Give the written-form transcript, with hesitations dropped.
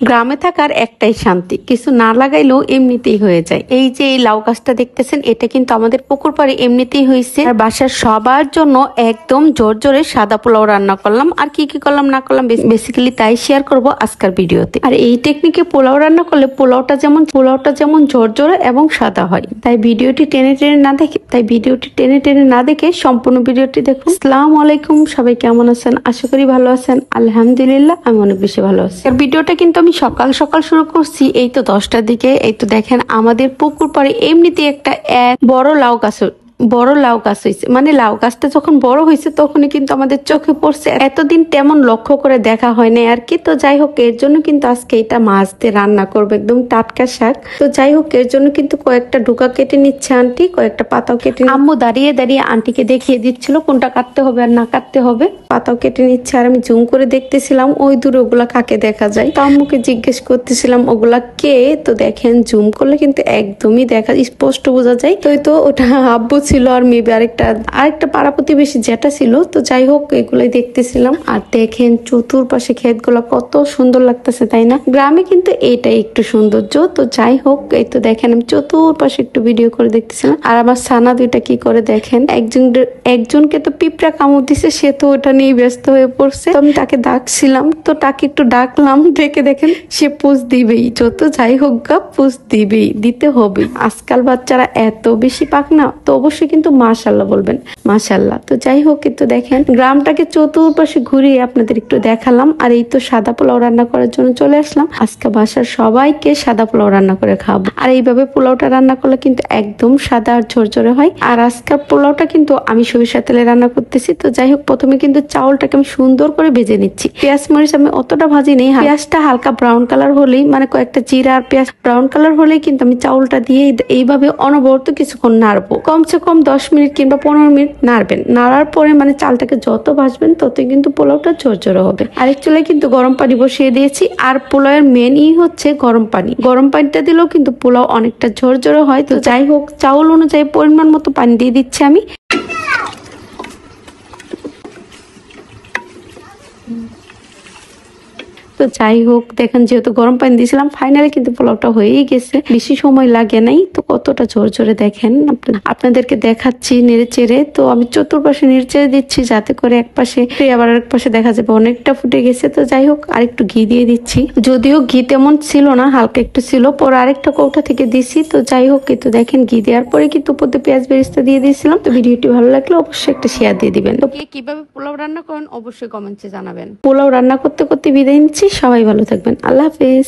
গ্রামে থাকার একটাই শান্তি, কিছু না লাগাইলেও এমনিতেই হয়ে যায়। এই যে এই লাউ গাছটা দেখতেছেন, এটা কিন্তু আমাদের পুকুর পাড়ে এমনিতেই হয়েছে। আর বাসার সবার জন্য একদম জোর জোরে সাদা পোলাও রান্না করলাম। আর কি কি করলাম না করলাম বেসিক্যালি তাই শেয়ার করব আজকের ভিডিওতে। আর এই টেকনিকে পোলাও রান্না করলে পোলাওটা যেমন ঝরঝরে এবং সাদা হয়। তাই ভিডিওটি টেনে টেনে না দেখে সম্পূর্ণ ভিডিওটি দেখুন। আসসালামু আলাইকুম, সবাই কেমন আছেন? আশা করি ভালো আছেন। আলহামদুলিল্লাহ, আমি অনেক বেশি ভালো আছি। আর ভিডিওটা কিন্তু আমি সকাল সকাল শুরু করছি, এই তো 10টার দিকে। এই তো দেখেন আমাদের পুকুর পাড়ে এমনিতে একটা বড় লাউ গাছ হয়েছে। মানে লাউ গাছটা যখন বড় হয়েছে তখনই কিন্তু আমাদের চোখে পড়ছে। এতদিন তেমন লক্ষ্য করে দেখা হয় না আর কি। তো যাই হোক, এর জন্য কিন্তু আজকে এটা মাছ দিয়ে রান্না করবো, একদম টাটকা শাক। তো যাই হোক, এর জন্য কিন্তু কয়েকটা ডুকা কেটে নিচ্ছে আন্টি, কয়েকটা পাতাও কেটে। আম্মু দাঁড়িয়ে দাঁড়িয়ে আন্টিকে দেখিয়ে দিচ্ছিল কোনটা কাটতে হবে আর না কাটতে হবে। পাতাও কেটে নিচ্ছে আর আমি জুম করে দেখতেছিলাম ওই দূরে ওগুলা কাকে দেখা যায়। তো আম্মুকে জিজ্ঞেস করতেছিলাম ওগুলা কে। তো দেখেন জুম করলে কিন্তু একদমই দেখা স্পষ্ট বোঝা যায়। তো ওটা আব্বু ছিল আর মেবি আরেকটা পাড়া প্রতিবেশী যেটা ছিল। তো যাই হোক, এগুলাই দেখতেছিলাম। আর দেখেন চতুর্পাশে ক্ষেতগুলো কত সুন্দর লাগতেছে, তাই না? গ্রামে কিন্তু এটাই একটু সৌন্দর্য। তো যাই হোক, এই তো দেখেন আমি চতুর্পাশে একটু ভিডিও করে দেখতেছিলাম। আর আমার সানা দুইটা কি করে দেখেন, একজনকে তো পিঁপড়া কামড় দিছে, সে তো ওটা নিয়ে ব্যস্ত হয়ে পড়ছে। তো আমি তাকে ডাকছিলাম, তো তাকে একটু ডাকলাম, ডেকে দেখেন সে পুষ দিবেই। যত যাই হোক গা, পুষ দিতে হবে। আজকাল বাচ্চারা এত বেশি পাক না, তো অবশ্যই কিন্তু মাশাআল্লাহ বলবেন, মাশাআল্লাহ। তো যাই হোক, কিন্তু দেখেন গ্রামটাকে চতুর্পাশে ঘুরিয়ে আপনাদের একটু দেখালাম। আর এই তো সাদা পোলাও রান্না করার জন্য চলে আসলাম। আজকে বাসার সবাইকে সাদা পোলাও রান্না করে খাবো। আর এইভাবে পোলাওটা রান্না করলে কিন্তু একদম সাদা আর ঝরঝরে হয়। আর আজকের পোলাওটা কিন্তু আমি সরিষা তেলে রান্না করতেছি। তো যাই হোক, প্রথমে কিন্তু চাউলটাকে আমি সুন্দর করে ভেজে নিচ্ছি। পেঁয়াজ মরিচ আমি অতটা ভাজি নেই, পেঁয়াজটা হালকা ব্রাউন কালার হলেই, মানে কয়েকটা জিরা আর পেঁয়াজ ব্রাউন কালার হলেই কিন্তু আমি চাউলটা দিয়ে এইভাবে অনবরত কিছুক্ষণ নাড়বো। কমসে কম 10 মিনিট কিংবা 15 মিনিট নাড়বেন। নাড়ার পরে মানে চালটাকে যত ভাজবেন ততই কিন্তু পোলাওটা ঝরঝরে হবে। আরেক চুলায় কিন্তু গরম পানি বসিয়ে দিয়েছি। আর পোলাওয়ের মেন হচ্ছে গরম পানি। গরম পানিটা দিলেও কিন্তু পোলাও অনেকটা ঝরঝরে হয়। তো যাই হোক, চাউল অনুযায়ী পরিমাণ মতো পানি দিয়ে দিচ্ছি আমি। তো যাই হোক, দেখেন যেহেতু গরম পানি দিয়েছিলাম, ফাইনালি কিন্তু পোলাওটা হয়েই গেছে, বেশি সময় লাগে নাই। তো কতটা ঝরঝরে দেখেন, আপনাদেরকে দেখাচ্ছি নেড়ে চেড়ে। তো আমি চতুর্পাশে নেড়ে চেড়ে দিচ্ছি যাতে করে এক পাশে আবার আরেক পাশে দেখা যাবে অনেকটা ফুটে গেছে। তো যাই হোক, আরেকটু ঘি দিয়ে দিচ্ছি। যদিও ঘি তেমন ছিল না, হালকা একটু ছিল, পরে আরেকটা কৌটা থেকে দিছি। তো যাই হোক, কিন্তু দেখেন ঘি দেওয়ার পরে কিন্তু উপর দিয়ে পেঁয়াজ বেরেস্তা দিয়ে দিয়েছিলাম। তো ভিডিওটি ভালো লাগলে অবশ্যই একটা শেয়ার দিয়ে দিবেন। তো কে কিভাবে পোলাও রান্না করেন অবশ্যই কমেন্টে জানাবেন। পোলাও রান্না করতে করতে বিদায় নিচ্ছি। সবাই ভালো থাকবেন। আল্লাহ হাফেজ।